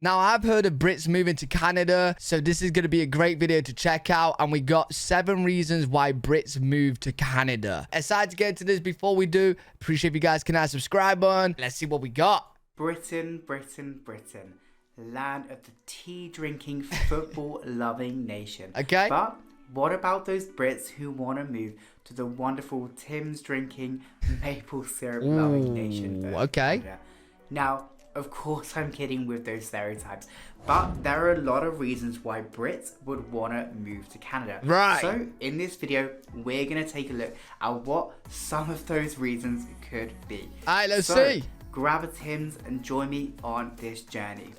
Now, I've heard of Brits moving to Canada, so this is going to be a great video to check out. And we got 7 reasons why Brits moved to Canada. Aside to get into this, before we do, appreciate if you guys can hit that subscribe button. Let's see what we got. Britain, Britain, Britain. Land of the tea-drinking, football-loving nation. Okay. But what about those Brits who want to move to the wonderful Tim's-drinking, maple syrup-loving nation? Okay. Canada? Now, of course, I'm kidding with those stereotypes, but there are a lot of reasons why Brits would want to move to Canada. Right. So, in this video, we're going to take a look at what some of those reasons could be. Alright, let's see. Grab a Tim's and join me on this journey.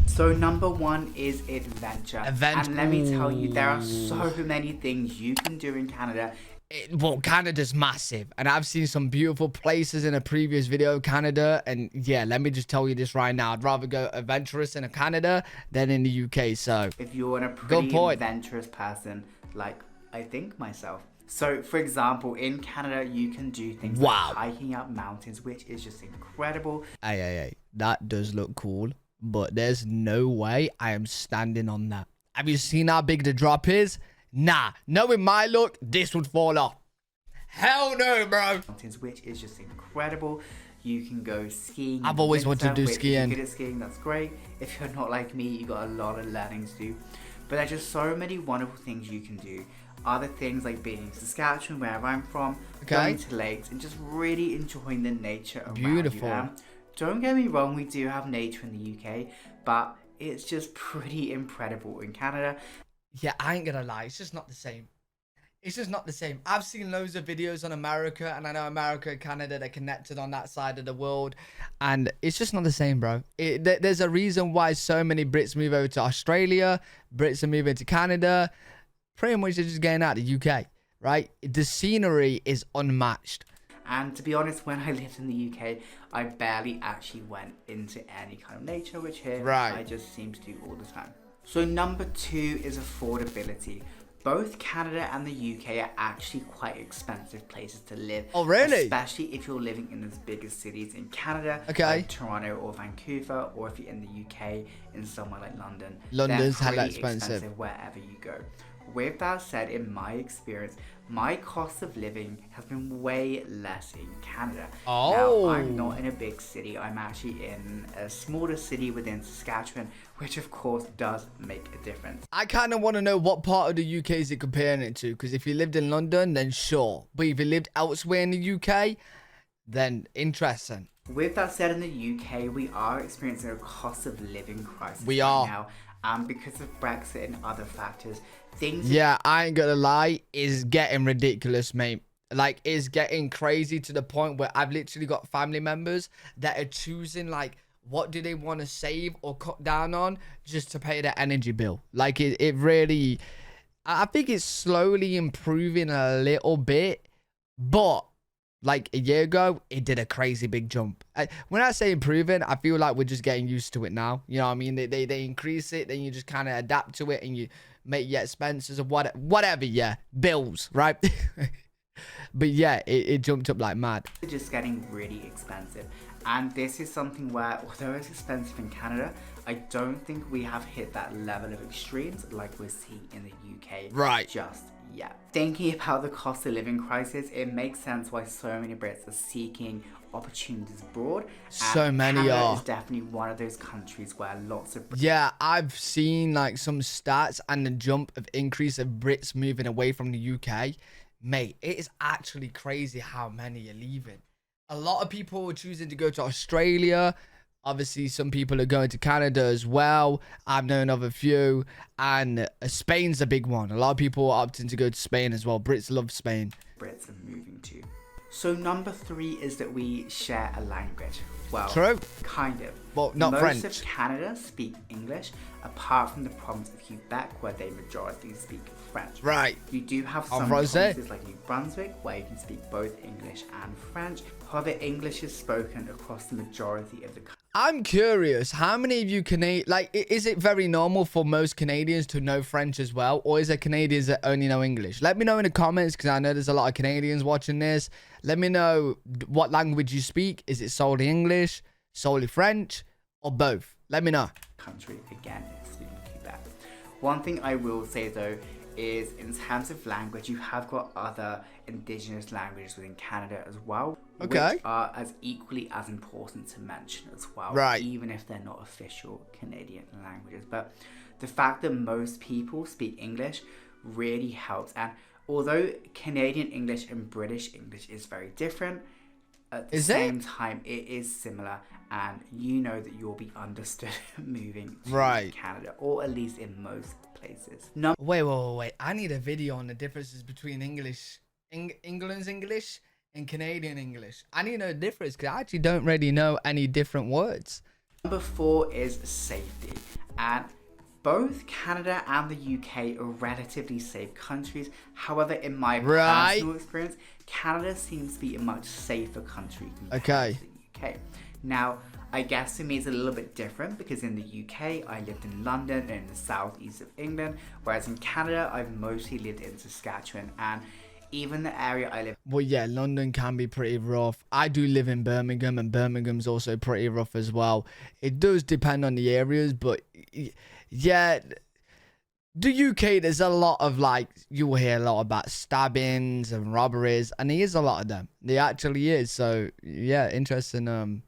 So number 1 is adventure. And let me tell you, there are so many things you can do in Canada. Well, Canada's massive, and I've seen some beautiful places in a previous video, Canada, and yeah, let me just tell you this right now. I'd rather go adventurous in Canada than in the UK, so... If you're a pretty adventurous person, like I think myself. So, for example, in Canada, you can do things like hiking up mountains, which is just incredible. Hey, that does look cool, but there's no way I am standing on that. Have you seen how big the drop is? Nah, knowing my look, this would fall off. Hell no, bro. Mountains, which is just incredible. You can go skiing. I've always wanted to do skiing. If you're good at skiing, that's great. If you're not like me, you got a lot of learning to do. But there's just so many wonderful things you can do. Other things like being in Saskatchewan, wherever I'm from, going to lakes and just really enjoying the nature around you. Don't get me wrong, we do have nature in the UK, but it's just pretty incredible in Canada. Yeah, I ain't gonna lie, it's just not the same. It's just not the same. I've seen loads of videos on America, and I know America and Canada, they're connected on that side of the world, and it's just not the same, bro. There's a reason why so many Brits move over to Australia, Brits are moving to Canada. Pretty much they're just getting out of the UK, right? The scenery is unmatched. And to be honest, when I lived in the UK, I barely actually went into any kind of nature, which here I just seem to do all the time. So number 2 is affordability. Both Canada and the UK are actually quite expensive places to live. Oh, really? Especially if you're living in those bigger cities in Canada, like Toronto or Vancouver, or if you're in the UK, in somewhere like London. London's hella expensive wherever you go. With that said, in my experience, my cost of living has been way less in Canada. Now, I'm not in a big city. I'm actually in a smaller city within Saskatchewan, which of course does make a difference. I kind of want to know what part of the UK is it comparing it to, because if you lived in London, then sure. But if you lived elsewhere in the UK, then interesting. With that said, in the UK, we are experiencing a cost of living crisis now. Because of Brexit and other factors, I ain't gonna lie, is getting ridiculous, mate. Like, it's getting crazy to the point where I've literally got family members that are choosing, like, what do they want to save or cut down on just to pay their energy bill. Like, it really... I think it's slowly improving a little bit, but... like a year ago, it did a crazy big jump. When I say improving, I feel like we're just getting used to it now. You know what I mean? They increase it, then you just kind of adapt to it, and you make your expenses or whatever. Yeah, bills, right? But yeah, it jumped up like mad. It's just getting really expensive, and this is something where, although it's expensive in Canada, I don't think we have hit that level of extremes like we're seeing in the UK just yet. Thinking about the cost of living crisis, it makes sense why so many Brits are seeking opportunities abroad. So many Canada is definitely one of those countries where lots of I've seen like some stats and the jump of increase of Brits moving away from the UK. Mate, it is actually crazy how many are leaving. A lot of people are choosing to go to Australia. Obviously, some people are going to Canada as well. I've known of a few. And Spain's a big one. A lot of people are opting to go to Spain as well. Brits love Spain. Brits are moving to. So number 3 is that we share a language. Well, true. Kind of. Well, not French. Most of Canada speak English, apart from the province of Quebec, where they majority speak French. Right. You do have some provinces like New Brunswick, where you can speak both English and French. However, English is spoken across the majority of the country. I'm curious, how many of you is it very normal for most Canadians to know French as well? Or is it Canadians that only know English? Let me know in the comments, because I know there's a lot of Canadians watching this. Let me know what language you speak. Is it solely English, solely French, or both? Let me know. country, again, excluding Quebec. One thing I will say though is in terms of language, you have got other indigenous languages within Canada as well, Okay. which are as equally as important to mention as well, Right. even if they're not official Canadian languages. But the fact that most people speak English really helps. And although Canadian English and British English is very different, at the same time it is similar, and you know that you'll be understood moving to Canada, or at least in most places. Wait. I need a video on the differences between England's English and Canadian English. I need to know the difference because I actually don't really know any different words. Number 4 is safety. And both Canada and the UK are relatively safe countries. However, in my personal experience, Canada seems to be a much safer country compared to the UK. Now, I guess for me it's a little bit different because in the UK I lived in London and in the southeast of England, whereas in Canada I've mostly lived in Saskatchewan, and even the area I live. Well, yeah, London can be pretty rough. I do live in Birmingham, and Birmingham's also pretty rough as well. It does depend on the areas, but yeah, the UK, there's a lot of, like, you will hear a lot about stabbings and robberies, and there is a lot of them. There actually is. So yeah, interesting.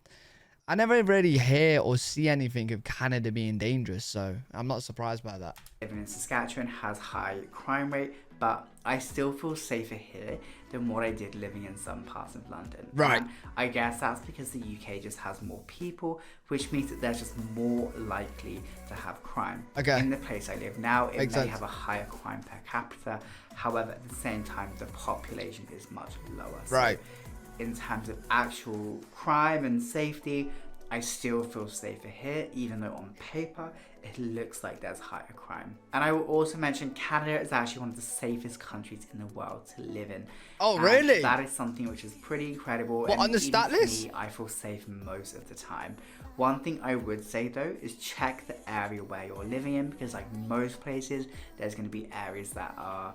I never really hear or see anything of Canada being dangerous, so I'm not surprised by that. Living in Saskatchewan has high crime rate, but I still feel safer here than what I did living in some parts of London. Right. And I guess that's because the UK just has more people, which means that they're just more likely to have crime. Okay. In the place I live now, it may have a higher crime per capita. However, at the same time, the population is much lower. Right. So in terms of actual crime and safety, I still feel safer here, even though on paper it looks like there's higher crime. And I will also mention Canada is actually one of the safest countries in the world to live in. Oh, really? That is something which is pretty incredible. What, on the stat list? Me, I feel safe most of the time. One thing I would say though is check the area where you're living in, because like most places, there's going to be areas that are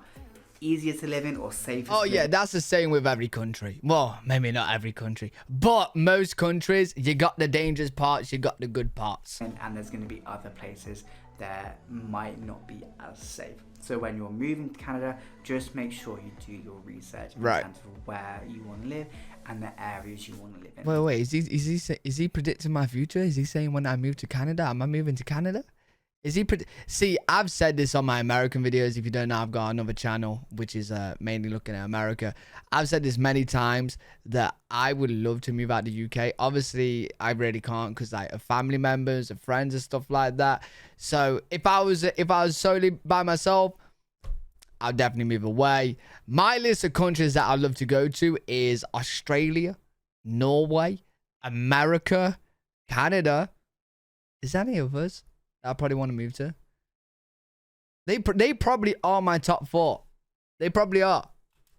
easier to live in or safer. Oh yeah, that's the same with every country. Well, maybe not every country, but most countries, you got the dangerous parts, you got the good parts. And there's going to be other places that might not be as safe. So when you're moving to Canada, just make sure you do your research in terms of where you want to live and the areas you want to live in. Wait, is he predicting my future? Is he saying when I move to Canada, am I moving to Canada? See, I've said this on my American videos. If you don't know, I've got another channel which is mainly looking at America. I've said this many times that I would love to move out to UK. Obviously, I really can't because like of family members and friends and stuff like that. So if I was solely by myself, I'll definitely move away. My list of countries that I'd love to go to is Australia, Norway, America, Canada. Is there any others I probably want to move to? They probably are my top 4. They probably are.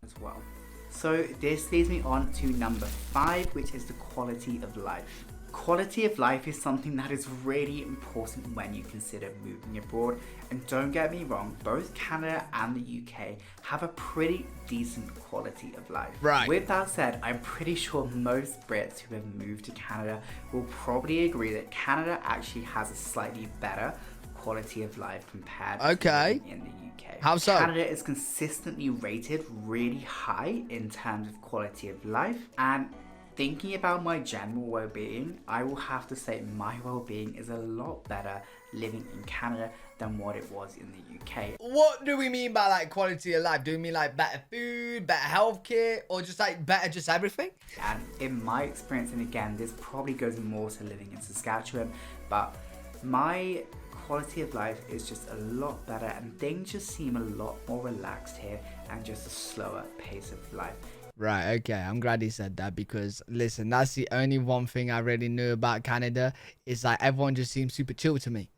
As well. So this leads me on to number 5, which is the quality of life. Quality of life is something that is really important when you consider moving abroad. And don't get me wrong, both Canada and the UK have a pretty decent quality of life. Right. With that said, I'm pretty sure most Brits who have moved to Canada will probably agree that Canada actually has a slightly better quality of life compared to living in the UK. How so? Canada is consistently rated really high in terms of quality of life, and thinking about my general well-being, I will have to say my well-being is a lot better living in Canada than what it was in the UK. What do we mean by like quality of life? Do we mean like better food, better healthcare, or just like better just everything? And in my experience, and again, this probably goes more to living in Saskatchewan, but my quality of life is just a lot better and things just seem a lot more relaxed here and just a slower pace of life. Right, okay, I'm glad he said that because, listen, that's the only one thing I really knew about Canada is like everyone just seems super chill to me.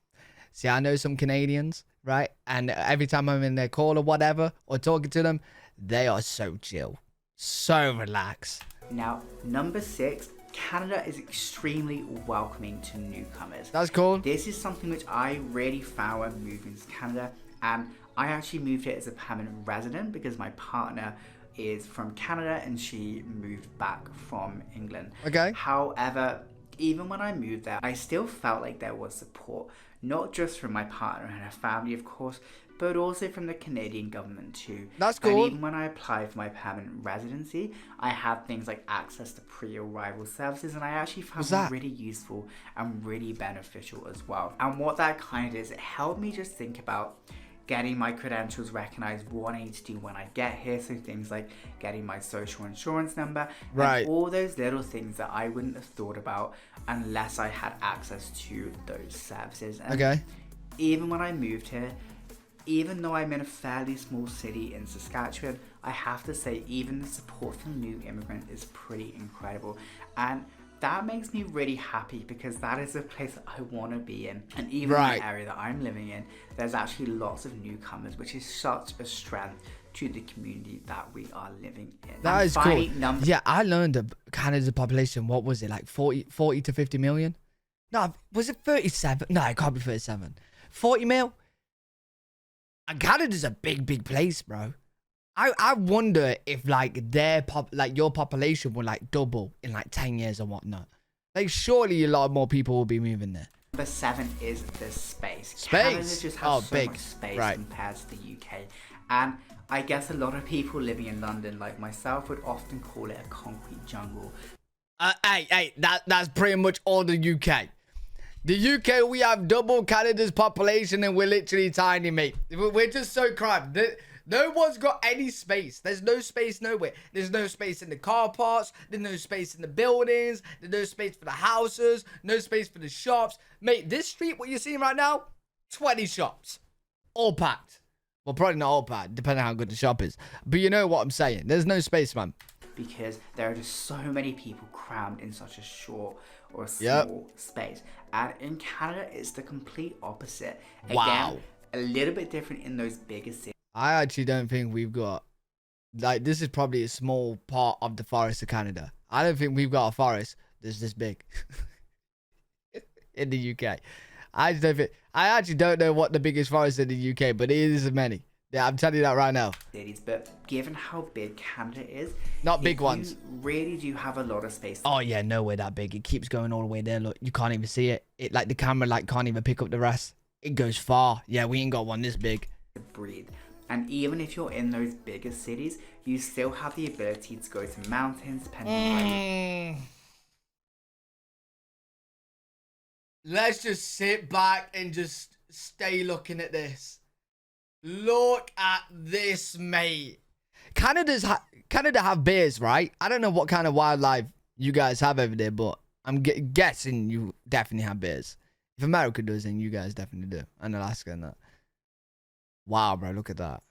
See, I know some Canadians, right? And every time I'm in their call or whatever, or talking to them, they are so chill, so relaxed. Now, number 6, Canada is extremely welcoming to newcomers. That's cool. This is something which I really found when moving to Canada, and I actually moved here as a permanent resident because my partner is from Canada and she moved back from England. Okay. However, Even when I moved there, I still felt like there was support, not just from my partner and her family, of course, but also from the Canadian government too. That's cool. And even when I applied for my permanent residency, I had things like access to pre-arrival services, and I actually found them really useful and really beneficial as well. And what that kind of is, it helped me just think about getting my credentials recognized, what I need to do when I get here. So things like getting my social insurance number, and all those little things that I wouldn't have thought about unless I had access to those services. And even when I moved here, even though I'm in a fairly small city in Saskatchewan, I have to say even the support from new immigrant is pretty incredible. And that makes me really happy, because that is a place that I want to be in. And even in the area that I'm living in, there's actually lots of newcomers, which is such a strength to the community that we are living in. That is cool. Yeah, I learned that Canada's population, what was it, like 40 to 50 million? No, was it 37? No, it can't be 37. 40 mil? And Canada's a big place, bro. I wonder if like your population will like double in like 10 years or whatnot. Like surely a lot more people will be moving there. Number 7 is the space. Canada just has so much space compared to the UK. And I guess a lot of people living in London, like myself, would often call it a concrete jungle. Hey, that's pretty much all the UK. The UK, we have double Canada's population and we're literally tiny, mate. We're just so cramped. No one's got any space. There's no space nowhere. There's no space in the car parks. There's no space in the buildings. There's no space for the houses. No space for the shops. Mate, this street, what you're seeing right now, 20 shops. All packed. Well, probably not all packed, depending on how good the shop is. But you know what I'm saying. There's no space, man. Because there are just so many people crammed in such a short or a small space. And in Canada, it's the complete opposite. Again, a little bit different in those bigger cities. I actually don't think we've got, like, this is probably a small part of the forest of Canada. I don't think we've got a forest that's this big in the UK. I actually don't know what the biggest forest in the UK, but it is many. Yeah, I'm telling you that right now. But given how big Canada is, not big ones, you really do have a lot of space. Oh yeah, nowhere that big. It keeps going all the way there. Look, you can't even see it. It like the camera like can't even pick up the rest. It goes far. Yeah, we ain't got one this big. To breathe. And even if you're in those bigger cities, you still have the ability to go to mountains, depending on Let's just sit back and just stay looking at this. Look at this, mate. Canada have bears, right? I don't know what kind of wildlife you guys have over there, but I'm guessing you definitely have bears. If America does, then you guys definitely do. And Alaska and that. Wow, bro, look at that.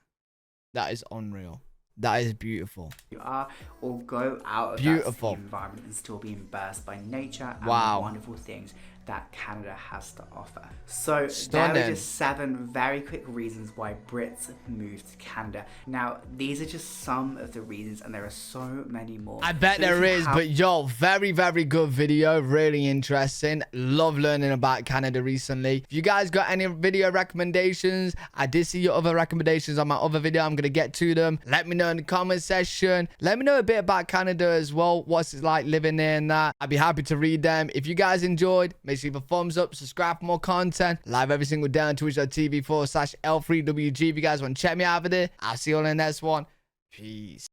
That is unreal. That is beautiful. You are, or go out of that city environment and still be embarrassed by nature and the wonderful things that Canada has to offer. So there are just 7 very quick reasons why Brits moved to Canada. Now, these are just some of the reasons, and there are so many more. I bet there is, but yo, very good video. Really interesting. Love learning about Canada recently. If you guys got any video recommendations, I did see your other recommendations on my other video. I'm gonna get to them. Let me know in the comment section. Let me know a bit about Canada as well. What's it like living there and that. I'd be happy to read them. If you guys enjoyed, make sure you leave a thumbs up, subscribe for more content. Live every single day on twitch.tv/L3WG. If you guys want to check me out over there, I'll see you on the next one. Peace.